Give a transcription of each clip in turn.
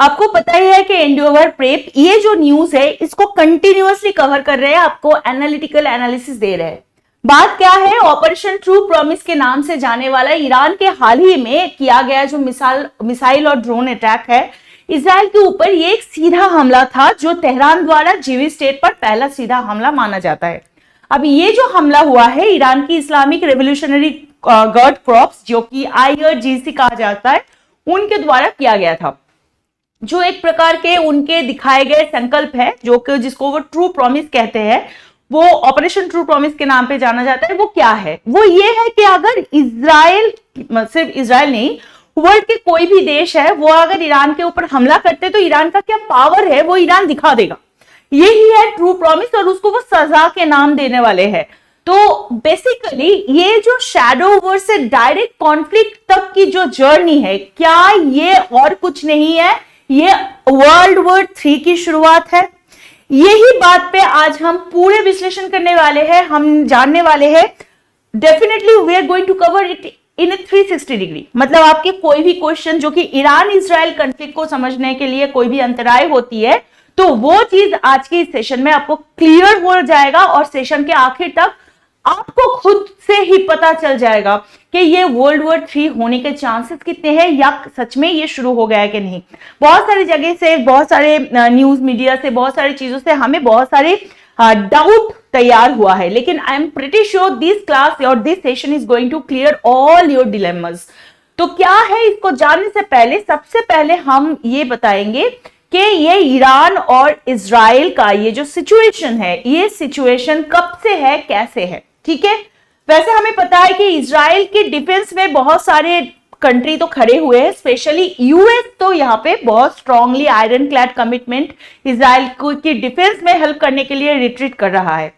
आपको पता ही है कि एंडोवर प्रेप ये जो न्यूज है इसको कंटिन्यूअसली कवर कर रहे हैं, आपको एनालिटिकल एनालिसिस दे रहे हैं। बात क्या है, ऑपरेशन ट्रू प्रॉमिस के नाम से जाने वाला ईरान के हाल ही में किया गया जो मिसाइल और ड्रोन अटैक है इजराइल के ऊपर, ये एक सीधा हमला था जो तेहरान द्वारा जीविस स्टेट पर पहला सीधा हमला माना जाता है। अब ये जो हमला हुआ है ईरान की इस्लामिक रेवोल्यूशनरी गार्ड कॉर्प्स जो कि IRGC कहा जाता है उनके द्वारा किया गया था, जो एक प्रकार के उनके दिखाए गए संकल्प है जो कि जिसको वो ट्रू प्रॉमिस कहते हैं, वो ऑपरेशन ट्रू प्रॉमिस के नाम पे जाना जाता है। वो क्या है, वो ये है कि अगर इजराइल, सिर्फ इजराइल नहीं वर्ल्ड के कोई भी देश है, वो अगर ईरान के ऊपर हमला करते तो ईरान का क्या पावर है वो ईरान दिखा देगा। यही है ट्रू प्रॉमिस और उसको वो सजा के नाम देने वाले हैं। तो बेसिकली ये जो शैडो वॉर से डायरेक्ट कॉन्फ्लिक्ट तक की जो जर्नी है, क्या ये और कुछ नहीं है, ये वर्ल्ड वॉर 3 की शुरुआत है। यही बात पे आज हम पूरे विश्लेषण करने वाले हैं, हम जानने वाले हैं। Definitely we are going to cover it in 360 degree. मतलब आपके कोई भी क्वेश्चन जो कि ईरान इजराइल कॉन्फ्लिक्ट को समझने के लिए कोई भी अंतराय होती है, तो वो चीज आज के इस सेशन में आपको क्लियर हो जाएगा और सेशन के आखिर तक आपको खुद से ही पता चल जाएगा कि ये वर्ल्ड वॉर 3 होने के चांसेस कितने हैं या सच में ये शुरू हो गया है कि नहीं। बहुत सारी जगह से, बहुत सारे न्यूज मीडिया से, बहुत सारी चीजों से हमें बहुत सारे डाउट तैयार हुआ है, लेकिन I am pretty sure this class और this session is going to clear all your dilemmas. तो क्या है, इसको जानने से पहले सबसे पहले हम ये बताएंगे कि ये ईरान और इजराइल का ये जो सिचुएशन है, ये सिचुएशन कब से है, कैसे है। ठीक है, वैसे हमें पता है कि इजराइल के डिफेंस में बहुत सारे कंट्री तो खड़े हुए हैं, स्पेशली यूएस तो यहाँ पे बहुत strongly iron clad commitment Israel को की डिफेंस में हेल्प करने के लिए रिट्रीट कर रहा है।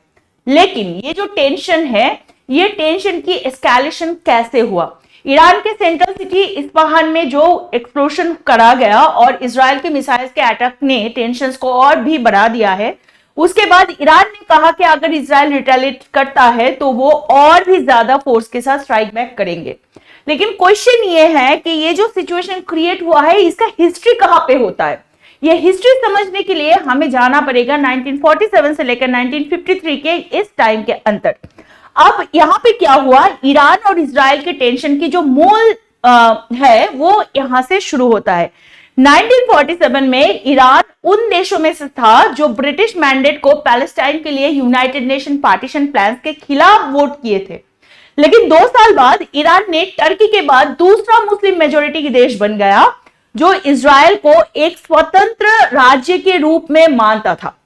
लेकिन ये जो टेंशन है, ये टेंशन की एस्केलेशन कैसे हुआ, ईरान के सेंट्रल सिटी इस्फहान में जो एक्सप्लोजन करा गया और इजराइल के मिसाइल्स के अटैक ने टेंशंस को और भी बढ़ा दिया है। उसके बाद ईरान ने कहा कि अगर इजराइल रिटेलिएट करता है तो वो और भी ज्यादा फोर्स के साथ स्ट्राइक बैक करेंगे। लेकिन क्वेश्चन ये है कि ये जो सिचुएशन क्रिएट हुआ है इसका हिस्ट्री कहां पे होता है। ये हिस्ट्री समझने के लिए हमें जाना पड़ेगा 1947 से लेकर 1953 के इस टाइम के अंतर। अब यहां पे क्या हुआ, ईरान और इजराइल के टेंशन की जो मूल है वो यहां से शुरू होता है। 1947 में ईरान उन देशों में से था जो ब्रिटिश मैंडेट को पैलेस्टाइन के लिए यूनाइटेड नेशन पार्टीशन प्लान्स के खिलाफ वोट किए थे। लेकिन 2 साल बाद ईरान ने टर्की के बाद दूसरा मुस्लिम मेजोरिटी की देश बन गया जो इजराइल को एक स्वतंत्र राज्य के रूप में मानता था।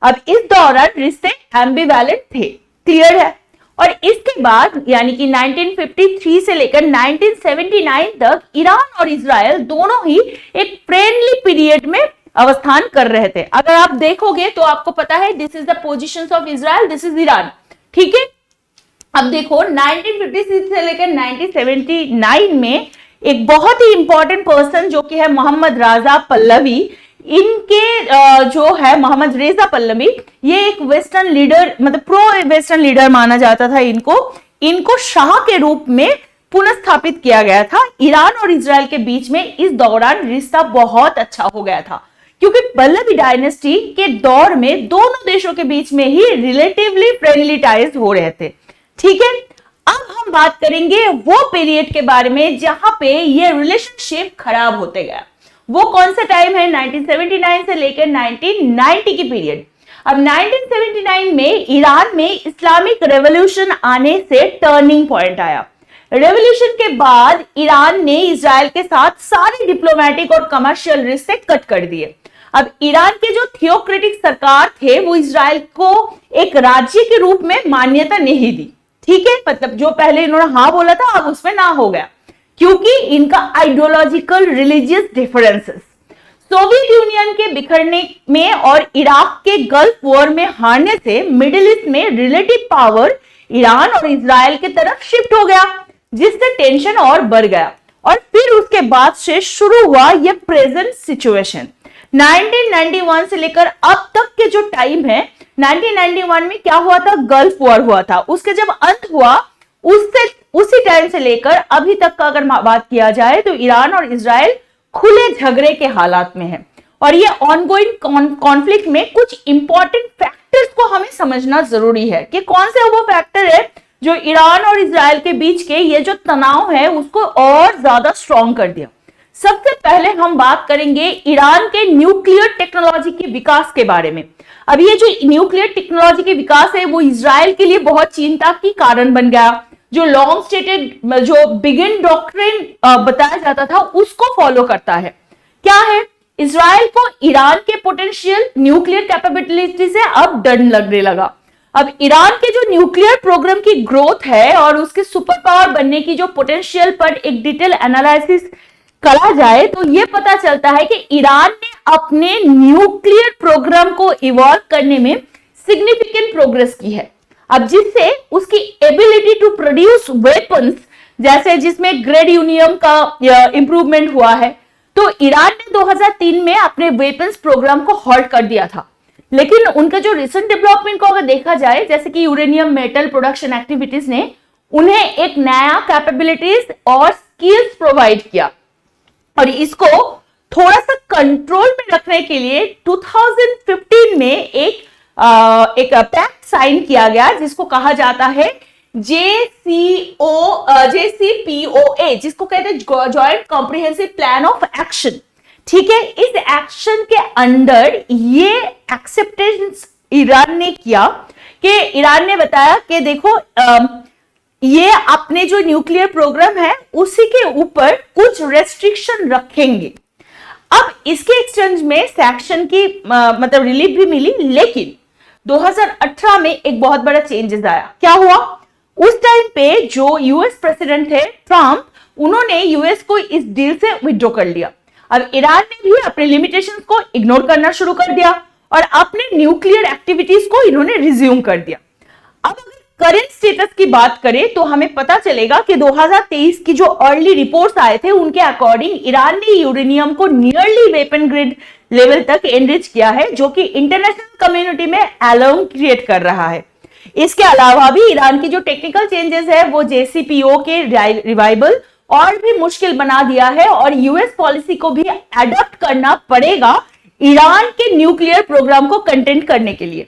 अब इस दौरान रिश्ते एम्बिवैलेंट थे, क्लियर है। और इसके बाद यानी कि 1953 से लेकर 1979 तक ईरान और इजराइल दोनों ही एक फ्रेंडली पीरियड में अवस्थान कर रहे थे। अगर आप देखोगे तो आपको पता है this is the positions of Israel, this is Iran. ठीक है, अब देखो 1956 से लेकर 1979 में एक बहुत ही इंपॉर्टेंट पर्सन जो कि है मोहम्मद रजा पल्लवी, इनके जो है मोहम्मद रेजा पल्लवी, ये एक वेस्टर्न लीडर, मतलब प्रो वेस्टर्न लीडर माना जाता था। इनको शाह के रूप में पुनर्स्थापित किया गया था। ईरान और इजराइल के बीच में इस दौरान रिश्ता बहुत अच्छा हो गया था क्योंकि पल्लवी डायनेस्टी के दौर में दोनों देशों के बीच में ही रिलेटिवली फ्रेंडली टाइज हो रहे थे। ठीक है, अब हम बात करेंगे वो पीरियड के बारे में जहां पे ये रिलेशनशिप खराब होते गया। वो कौन सा टाइम है, 1979 से लेकर 1990 की पीरियड। अब 1979 में ईरान में इस्लामिक रेवोल्यूशन आने से टर्निंग पॉइंट आया। रेवोल्यूशन के बाद ईरान ने इजराइल के साथ सारे डिप्लोमेटिक और कमर्शियल रिश्ते कट कर दिए। अब ईरान के जो थियोक्रेटिक सरकार थे वो इजराइल को एक राज्य के रूप में मान्यता नहीं दी। ठीक है, मतलब जो पहले इन्होंने हाँ बोला था अब उसमें ना हो गया क्योंकि इनका ideological religious differences. Soviet union के बिखरने में और इराक के गल्फ वॉर में हारने से मिडिल ईस्ट में रिलेटिव पावर ईरान और इजराइल की तरफ शिफ्ट हो गया, जिससे टेंशन और बढ़ गया। और फिर उसके बाद से शुरू हुआ ये प्रेजेंट सिचुएशन। 1991 से लेकर अब तक के जो टाइम है, 1991 में क्या हुआ था, गल्फ वॉर हुआ था। उसके जब अंत हुआ उसी टाइम से लेकर अभी तक का अगर बात किया जाए तो ईरान और इजराइल खुले झगड़े के हालात में है। और ये ऑनगोइंग कॉन्फ्लिक्ट में कुछ इंपॉर्टेंट फैक्टर्स को हमें समझना जरूरी है कि कौन से वो फैक्टर है जो ईरान और इजराइल के बीच के ये जो तनाव है उसको और ज्यादा स्ट्रॉन्ग कर दिया। सबसे पहले हम बात करेंगे ईरान के न्यूक्लियर टेक्नोलॉजी के विकास के बारे में। अब ये जो न्यूक्लियर टेक्नोलॉजी के विकास है वो इजराइल के लिए बहुत चिंता की कारण बन गया। जो लॉन्ग स्टेटेड जो बिगिन डॉक्ट्रिन बताया जाता था उसको फॉलो करता है। क्या है? इजराइल को ईरान के पोटेंशियल न्यूक्लियर कैपेबिलिटी से अब डर लगने लगा। अब ईरान के जो न्यूक्लियर प्रोग्राम की ग्रोथ है और उसके सुपर पावर बनने की जो पोटेंशियल पर एक डिटेल एनालिसिस करा जाए तो ये पता चलता है कि ईरान ने अपने न्यूक्लियर प्रोग्राम को इवॉल्व करने में सिग्निफिकेंट प्रोग्रेस की है। अब जिससे उसकी एबिलिटी टू प्रोड्यूस वेपन्स जैसे जिसमें ग्रेड यूनियम का इंप्रूवमेंट हुआ है, तो ईरान ने 2003 में अपने वेपन्स प्रोग्राम को हॉल्ट कर दिया था। लेकिन उनका जो रिसेंट डेवलपमेंट को अगर देखा जाए जैसे कि यूरेनियम मेटल प्रोडक्शन एक्टिविटीज ने उन्हें एक नया कैपेबिलिटीज और स्किल्स प्रोवाइड किया और इसको थोड़ा सा कंट्रोल में रखने के लिए 2015 में एक पैक्ट साइन किया गया जिसको कहा जाता है JCPOA, जिसको कहते हैं joint comprehensive plan of action. ठीक है, इस एक्शन के अंदर ये एक्सेप्टेंस ईरान ने किया कि ईरान ने बताया कि देखो ये अपने जो न्यूक्लियर प्रोग्राम है उसी के ऊपर कुछ रेस्ट्रिक्शन रखेंगे। अब इसके एक्सचेंज में सैंक्शन की मतलब रिलीफ भी मिली, लेकिन 2018 में एक बहुत बड़ा चेंजेस आया। क्या हुआ? उस टाइम पे जो यूएस प्रेसिडेंट थे ट्रंप, उन्होंने यूएस को इस डील से विड्रॉ कर लिया। अब ईरान ने भी अपने लिमिटेशंस को इग्नोर करना शुरू कर दिया और अपने न्यूक्लियर एक्टिविटीज को इन्होंने रिज्यूम कर दिया। अब अगर करंट स्टेटस की बात करें तो हमें पता चलेगा कि 2023 की जो अर्ली रिपोर्ट्स आए थे उनके अकॉर्डिंग ईरान ने यूरेनियम को नियरली वेपन ग्रेड लेवल तक एनरिच किया है, जो कि इंटरनेशनल कम्युनिटी में अलार्म क्रिएट कर रहा है। इसके अलावा भी ईरान की जो टेक्निकल चेंजेस है वो JCPOA के रिवाइवल और भी मुश्किल बना दिया है और यूएस पॉलिसी को भी अडॉप्ट करना पड़ेगा ईरान के न्यूक्लियर प्रोग्राम को कंटेंट करने के लिए।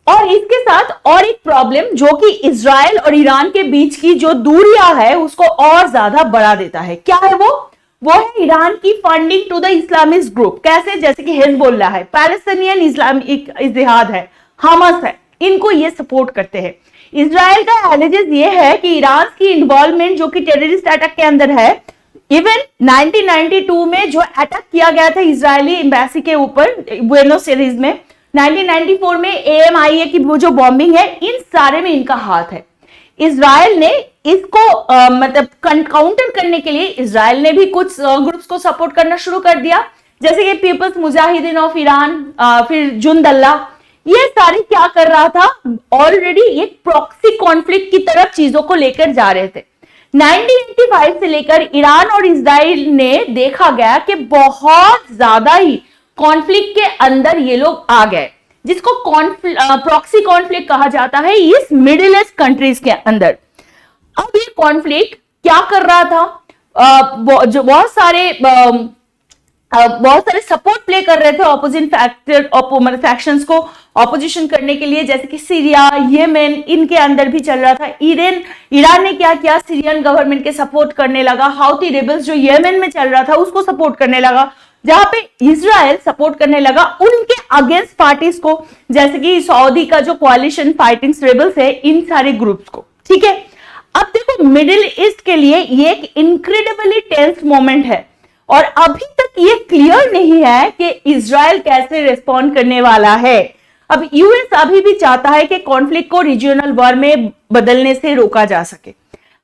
और इसके साथ और एक प्रॉब्लम जो कि इजराइल और ईरान के बीच की जो दूरियां है उसको और ज्यादा बढ़ा देता है। क्या है वो है ईरान की funding to the Islamist group. कैसे? जैसे कि हिजबुल्लाह है, पैलेस्टीनियन इस्लामिक जिहाद है, हमास है, इनको ये सपोर्ट करते हैं। इजराइल का एलिजेस ये है कि ईरान की इन्वॉल्वमेंट जो कि टेररिस्ट अटैक के अंदर है। इवन 1992 में जो अटैक किया गया था इजरायली एम्बेसी के ऊपर बुएनोस एयर्स में, 1994 में AMIA की वो जो बॉम्बिंग है, इन सारे में इनका हाथ है। इजराइल ने इसको मतलब काउंटर करने के लिए इजराइल ने भी कुछ ग्रुप्स को सपोर्ट करना शुरू कर दिया, जैसे कि पीपल्स मुजाहिदीन ऑफ ईरान, फिर जुंद अल्लाह। ये सारे क्या कर रहा था? ऑलरेडी एक प्रॉक्सी कॉन्फ्लिक्ट की तरफ चीजों को लेकर जा रहे थे। 1985 से लेकर ईरान और इजराइल ने देखा गया कि बहुत ज्यादा ही कॉन्फ्लिक्ट के अंदर ये लोग आ गए, जिसको प्रॉक्सी कॉन्फ्लिक्ट कहा जाता है इस मिडिल ईस्ट कंट्रीज के अंदर। अब ये कॉन्फ्लिक्ट क्या कर रहा था? जो बहुत सारे सपोर्ट प्ले कर रहे थे ऑपोजिट फैक्शंस को ऑपोजिशन करने के लिए, जैसे कि सीरिया, येमेन, इनके अंदर भी चल रहा था। ईरान ने क्या किया? सीरियन गवर्नमेंट के सपोर्ट करने लगा। हाउथी रेबल्स जो येमेन में चल रहा था उसको सपोर्ट करने लगा, जहां पे इजराइल सपोर्ट करने लगा उनके अगेंस्ट पार्टीज को, जैसे कि सऊदी का जो कोalition फाइटिंग रेबल्स है, इन सारे ग्रुप्स को। ठीक है, अब देखो मिडिल ईस्ट के लिए ये एक इनक्रेडिबली टेंस मोमेंट है और अभी तक ये क्लियर नहीं है कि इजराइल कैसे रिस्पॉन्ड करने वाला है। अब यूएस अभी भी चाहता है कि कॉन्फ्लिक्ट को रीजनल वॉर में बदलने से रोका जा सके।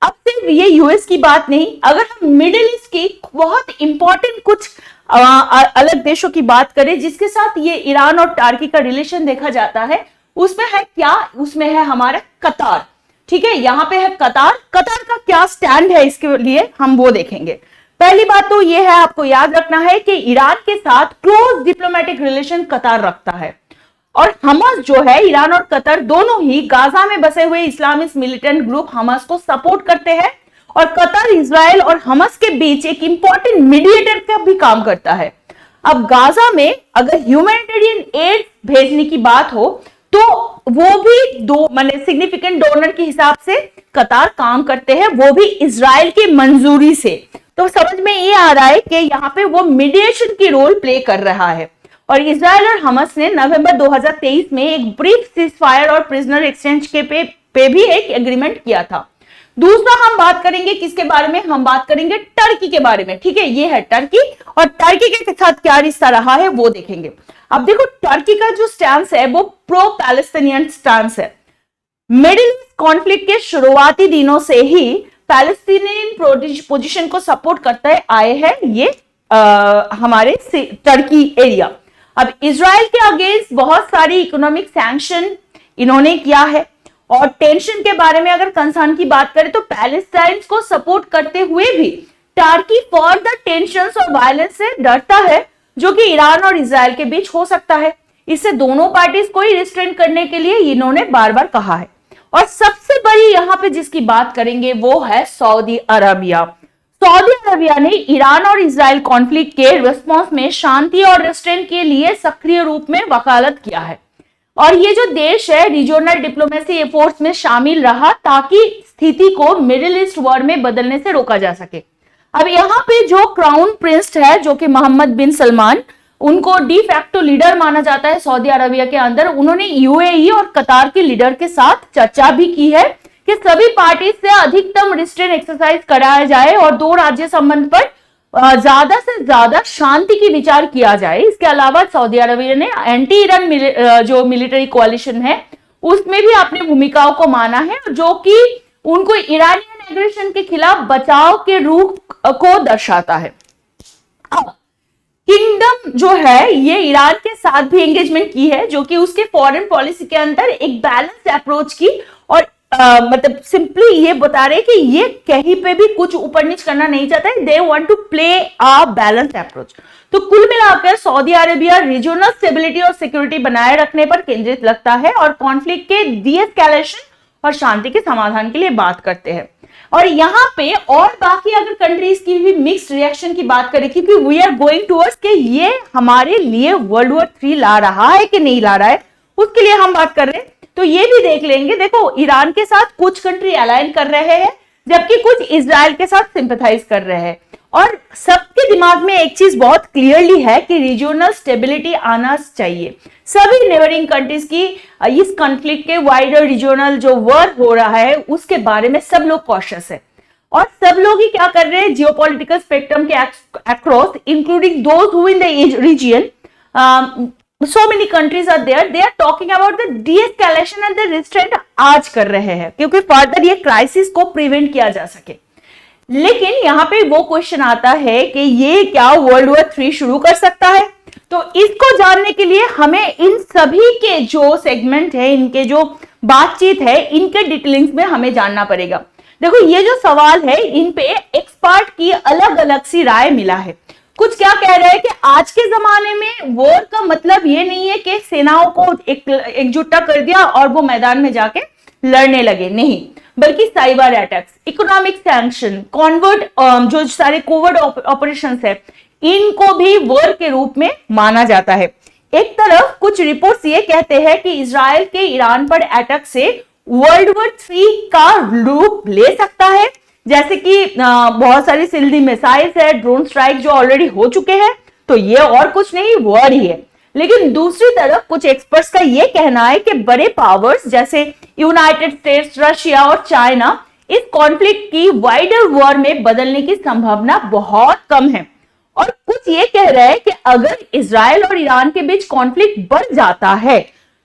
अब सिर्फ ये यूएस की बात नहीं, अगर हम मिडिल ईस्ट की बहुत इंपॉर्टेंट कुछ अलग देशों की बात करें जिसके साथ ये ईरान और टर्की का रिलेशन देखा जाता है, उसमें है क्या? उसमें है हमारा कतार। ठीक है, यहां पे है कतार का क्या स्टैंड है इसके लिए हम वो देखेंगे। पहली बात तो ये है, आपको याद रखना है कि ईरान के साथ क्लोज डिप्लोमेटिक रिलेशन कतार रखता है और हमास जो है, ईरान और कतर दोनों ही गाजा में बसे हुए इस्लामिस्ट मिलिटेंट ग्रुप हमास को सपोर्ट करते हैं और कतर इजराइल और हमास के बीच एक इंपॉर्टेंट मीडिएटर का भी काम करता है। अब गाजा में अगर ह्यूमैनिटेरियन एड भेजने की बात हो तो वो भी दो माने सिग्निफिकेंट डोनर के हिसाब से कतार काम करते हैं, वो भी इजराइल की मंजूरी से। तो समझ में ये आ रहा है कि यहाँ पे वो मीडिएशन की रोल प्ले कर रहा है। और इजराइल और हमास ने नवंबर 2023 में एक ब्रीफ सीजफायर और प्रिजनर एक्सचेंज के पे भी एक एग्रीमेंट किया था। दूसरा हम बात करेंगे किसके बारे में, हम बात करेंगे टर्की के बारे में। ठीक है, ये है टर्की, और टर्की के साथ क्या रिश्ता रहा है वो देखेंगे। अब देखो टर्की का जो स्टैंस है वो प्रो पैलेस्टीनियन स्टैंस है। मिडिल ईस्ट कॉन्फ्लिक्ट के शुरुआती दिनों से ही पैलेस्टीनियन पोजीशन को सपोर्ट करते आए हैं ये हमारे टर्की एरिया। अब इजराइल के अगेंस्ट बहुत सारी इकोनॉमिक सैंक्शन इन्होंने किया है, और टेंशन के बारे में अगर कंसर्न की बात करें तो पैलेस्टाइन को सपोर्ट करते हुए भी टर्की फॉर द टेंशंस और वायलेंस से डरता है जो कि ईरान और इजराइल के बीच हो सकता है। इससे दोनों पार्टीज को ही रिस्ट्रेन करने के लिए इन्होंने बार बार कहा है। और सबसे बड़ी यहां पे जिसकी बात करेंगे वो है सऊदी अरबिया। सऊदी अरबिया ने ईरान और इजराइल कॉन्फ्लिक्ट के रिस्पॉन्स में शांति और रिस्ट्रेंट के लिए सक्रिय रूप में वकालत किया है, और ये जो देश है रीजनल डिप्लोमेसी एफर्ट्स में शामिल रहा ताकि स्थिति को मिडिल ईस्ट वॉर में बदलने से रोका जा सके। अब यहाँ पे जो क्राउन प्रिंस है जो कि मोहम्मद बिन सलमान, उनको डी फैक्टो लीडर माना जाता है सऊदी अरबिया के अंदर। उन्होंने यूएई और कतार के लीडर के साथ चर्चा भी की है कि सभी पार्टी से अधिकतम रिस्ट्रेन एक्सरसाइज कराया जाए और दो राज्य संबंध पर ज्यादा से ज्यादा शांति की विचार किया जाए। इसके अलावा सऊदी अरबिया ने एंटी ईरान जो मिलिट्री कोalition है उसमें भी अपनी भूमिकाओं को माना है, जो कि उनको ईरानियन एग्रेशन के खिलाफ बचाव के रूप को दर्शाता है। किंगडम जो है ये ईरान के साथ भी एंगेजमेंट की है, जो कि उसके फॉरेन पॉलिसी के अंदर एक बैलेंस अप्रोच की, और मतलब सिंपली ये बता रहे कि ये कहीं पे भी कुछ ऊपर नीच करना नहीं चाहता है। They want to play a balance approach. तो कुल मिलाकर सऊदी अरेबिया रीजनल स्टेबिलिटी और सिक्योरिटी बनाए रखने पर केंद्रित लगता है और कॉन्फ्लिक्ट के डीएस्केलेशन और शांति के समाधान के लिए बात करते हैं। और यहाँ पे और बाकी अगर कंट्रीज की भी मिक्स्ड रिएक्शन की बात करें, क्योंकि वी आर गोइंग टूवर्ड्स कि ये हमारे लिए वर्ल्ड वॉर 3 ला रहा है कि नहीं ला रहा है, उसके लिए हम बात कर रहे हैं। तो ये भी देख लेंगे। देखो ईरान के साथ कुछ कंट्री अलाइन कर रहे हैं जबकि कुछ इजराइल के साथ सिंपैथाइज कर रहे हैं, और सबके दिमाग में एक चीज बहुत क्लियरली है कि रीजनल स्टेबिलिटी आना चाहिए। सभी नेबरिंग कंट्रीज की इस कॉन्फ्लिक्ट के वाइडर रीजनल जो वॉर हो रहा है उसके बारे में सब लोग कॉशियस है, और सब लोग ही क्या कर रहे हैं जियोपॉलिटिकल स्पेक्ट्रम के across including those who in the region, so many countries are there, they are talking about the de-escalation and the restraint आज कर रहे हैं क्योंकि फर्दर ये क्राइसिस को प्रिवेंट किया जा सके। लेकिन यहाँ पे वो क्वेश्चन आता है कि ये क्या वर्ल्ड वॉर 3 शुरू कर सकता है? तो इसको जानने के लिए हमें इन सभी के जो सेगमेंट है, इनके जो बातचीत है, इनके डिटेलिंग्स में हमें जानना पड़ेगा। देखो ये जो सवाल है इन पे एक्सपर्ट की अलग अलग सी राय मिला है। कुछ क्या कह रहे हैं कि आज के जमाने में वॉर का मतलब ये नहीं है कि सेनाओं को एकजुटा कर दिया और वो मैदान में जाके लड़ने लगे, नहीं, बल्कि cyber attacks, economic sanction, convert जो सारे कोवर्ट ऑपरेशंस है, इनको भी वॉर के रूप में माना जाता है। एक तरफ कुछ रिपोर्ट्स ये कहते हैं कि इजराइल के ईरान पर अटैक से वर्ल्ड वॉर 3 का रूप ले सकता है, जैसे कि बहुत सारी सिल्दी मिसाइल्स है, ड्रोन स्ट्राइक जो ऑलरेडी हो चुके हैं, तो ये और कुछ नहीं वॉर ही है। लेकिन दूसरी तरफ कुछ एक्सपर्ट्स का ये कहना है कि बड़े पावर्स जैसे यूनाइटेड स्टेट्स, रशिया और चाइना इस कॉन्फ्लिक्ट की वाइडर वॉर में बदलने की संभावना बहुत कम है। और कुछ ये कह रहे हैं कि अगर इजराइल और ईरान के बीच कॉन्फ्लिक्ट बढ़ जाता है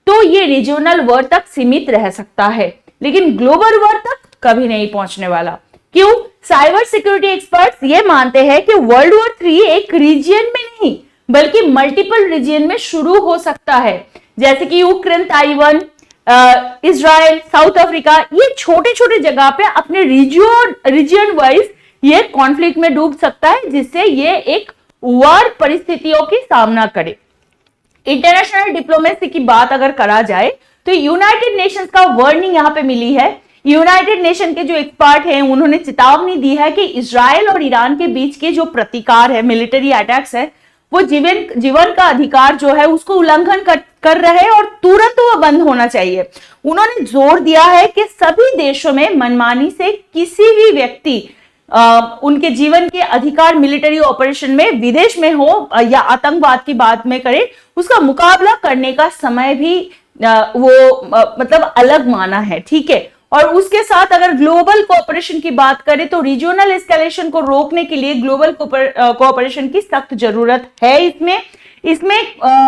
तो ये रीजनल वॉर तक सीमित रह सकता है, लेकिन ग्लोबल वॉर तक कभी नहीं पहुंचने वाला। क्यों? साइबर सिक्योरिटी एक्सपर्ट्स ये मानते हैं कि वर्ल्ड वॉर 3 एक रीजन में नहीं बल्कि मल्टीपल रीजन में शुरू हो सकता है, जैसे कि Ukraine, Taiwan, Israel, south Africa, ये छोटे छोटे जगह पे अपने रीजन वाइज ये कॉन्फ्लिक्ट में डूब सकता है, जिससे ये एक वॉर परिस्थितियों की सामना करे। इंटरनेशनल डिप्लोमेसी की बात अगर करा जाए तो यूनाइटेड नेशंस का वार्निंग यहाँ पे मिली है यूनाइटेड नेशन के जो एक्सपर्ट हैं उन्होंने चेतावनी दी है कि इजराइल और ईरान के बीच के जो प्रतिकार है, मिलिट्री अटैक्स है, वो जीवन का अधिकार जो है उसको उल्लंघन कर रहे हैं और तुरंत वो बंद होना चाहिए। उन्होंने जोर दिया है कि सभी देशों में मनमानी से किसी भी व्यक्ति उनके जीवन के अधिकार मिलिट्री ऑपरेशन में, विदेश में हो या आतंकवाद की बात में करे, उसका मुकाबला करने का समय भी मतलब अलग माना है, ठीक है। और उसके साथ अगर ग्लोबल कोऑपरेशन की बात करें तो रीजनल एस्केलेशन को रोकने के लिए ग्लोबल कोऑपरेशन की सख्त जरूरत है। इसमें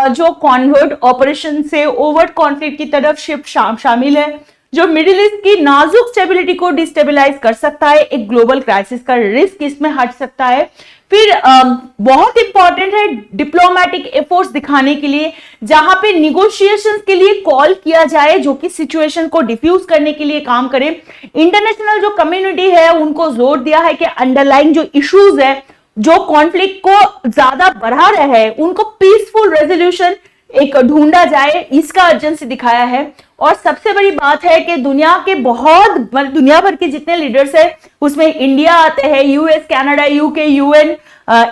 जो कॉन्वर्ट ऑपरेशन से ओवर्ट कॉन्फ्लिक्ट की तरफ शिफ्ट शामिल है, जो मिडिल ईस्ट की नाजुक स्टेबिलिटी को डिस्टेबलाइज कर सकता है, एक ग्लोबल क्राइसिस का रिस्क इसमें हट सकता है। फिर बहुत इंपॉर्टेंट है डिप्लोमेटिक एफर्ट्स दिखाने के लिए, जहां पे निगोशिएशंस के लिए कॉल किया जाए जो कि सिचुएशन को डिफ्यूज करने के लिए काम करे। इंटरनेशनल जो कम्युनिटी है उनको जोर दिया है कि अंडरलाइंग जो इश्यूज है, जो कॉन्फ्लिक्ट को ज्यादा बढ़ा रहे हैं, उनको पीसफुल रेजोल्यूशन एक ढूंढा जाए, इसका अर्जेंसी दिखाया है। और सबसे बड़ी बात है कि दुनिया भर के जितने लीडर्स हैं उसमें इंडिया आते हैं, US, Canada, UK, UN,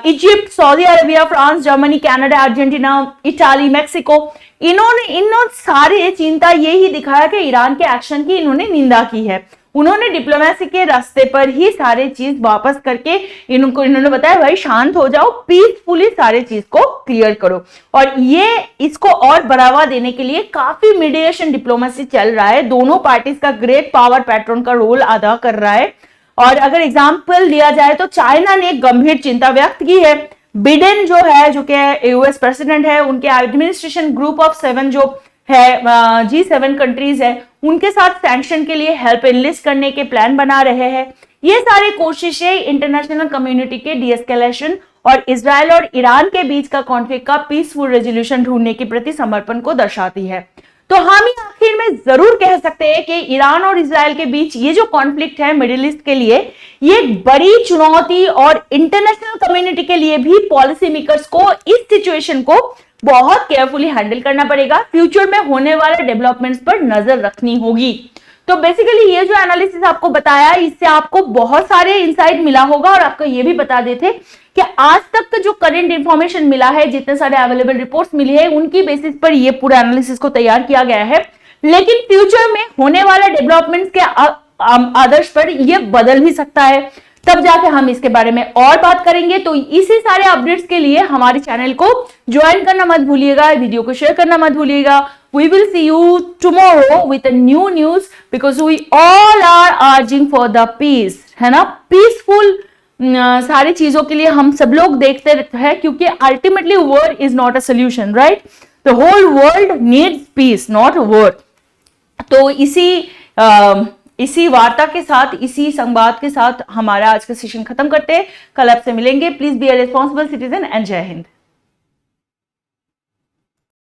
Egypt, Saudi Arabia, France, Germany, Canada, Argentina, Italy, Mexico, इन्होंने सारे चिंता यही दिखाया कि ईरान के एक्शन की इन्होंने निंदा की है। उन्होंने डिप्लोमेसी के रास्ते पर ही सारे चीज वापस करके इन्होंने बताया भाई शांत हो जाओ, पीसफुली सारे चीज को क्लियर करो। और ये इसको और बढ़ावा देने के लिए काफी मीडिएशन डिप्लोमेसी चल रहा है, दोनों पार्टीज का ग्रेट पावर पैटर्न का रोल अदा कर रहा है। और अगर एग्जाम्पल दिया जाए तो चाइना ने गंभीर चिंता व्यक्त की है। बिडेन जो है, जो कि यूएस प्रेसिडेंट है, उनके एडमिनिस्ट्रेशन ग्रुप ऑफ 7 जो है G7 कंट्रीज है, उनके साथ सैंक्शन के लिए हेल्प एनलिस्ट करने के प्लान बना रहे हैं। ये सारी कोशिशें इंटरनेशनल कम्युनिटी के डीएस्केलेशन और इजराइल और ईरान के बीच का कॉन्फ्लिक्ट का पीसफुल रेजोल्यूशन ढूंढने के प्रति समर्पण को दर्शाती है। तो हम ही आखिर में जरूर कह सकते हैं कि ईरान और इजराइल के बीच ये जो कॉन्फ्लिक्ट है मिडिल ईस्ट के लिए, ये बड़ी चुनौती और इंटरनेशनल कम्युनिटी के लिए भी पॉलिसी मेकर्स को इस सिचुएशन को बहुत केयरफुली हैंडल करना पड़ेगा। फ्यूचर में होने वाले डेवलपमेंट्स पर नजर रखनी होगी। तो बेसिकली ये जो एनालिसिस आपको बताया, इससे आपको बहुत सारे इंसाइट मिला होगा। और आपको ये भी बता देते कि आज तक का जो करंट इंफॉर्मेशन मिला है, जितने सारे अवेलेबल रिपोर्ट्स मिली है, उनकी बेसिस पर ये पूरा एनालिसिस को तैयार किया गया है। लेकिन फ्यूचर में होने वाले डेवलपमेंट्स के आदर्श पर यह बदल भी सकता है, तब जाके हम इसके बारे में और बात करेंगे। तो इसी सारे अपडेट्स के लिए हमारे चैनल को ज्वाइन करना मत भूलिएगा, वीडियो को शेयर करना मत भूलिएगा। We will see you tomorrow with a new news because we all are urging for the peace, है ना। पीसफुल सारी चीजों के लिए हम सब लोग देखते हैं, क्योंकि ultimately war is not a solution, right? The whole world needs peace, not war. तो इसी वार्ता के साथ, इसी संवाद के साथ हमारा आज का सेशन खत्म करते हैं। कल आपसे मिलेंगे। Please be a responsible citizen and जय हिंद।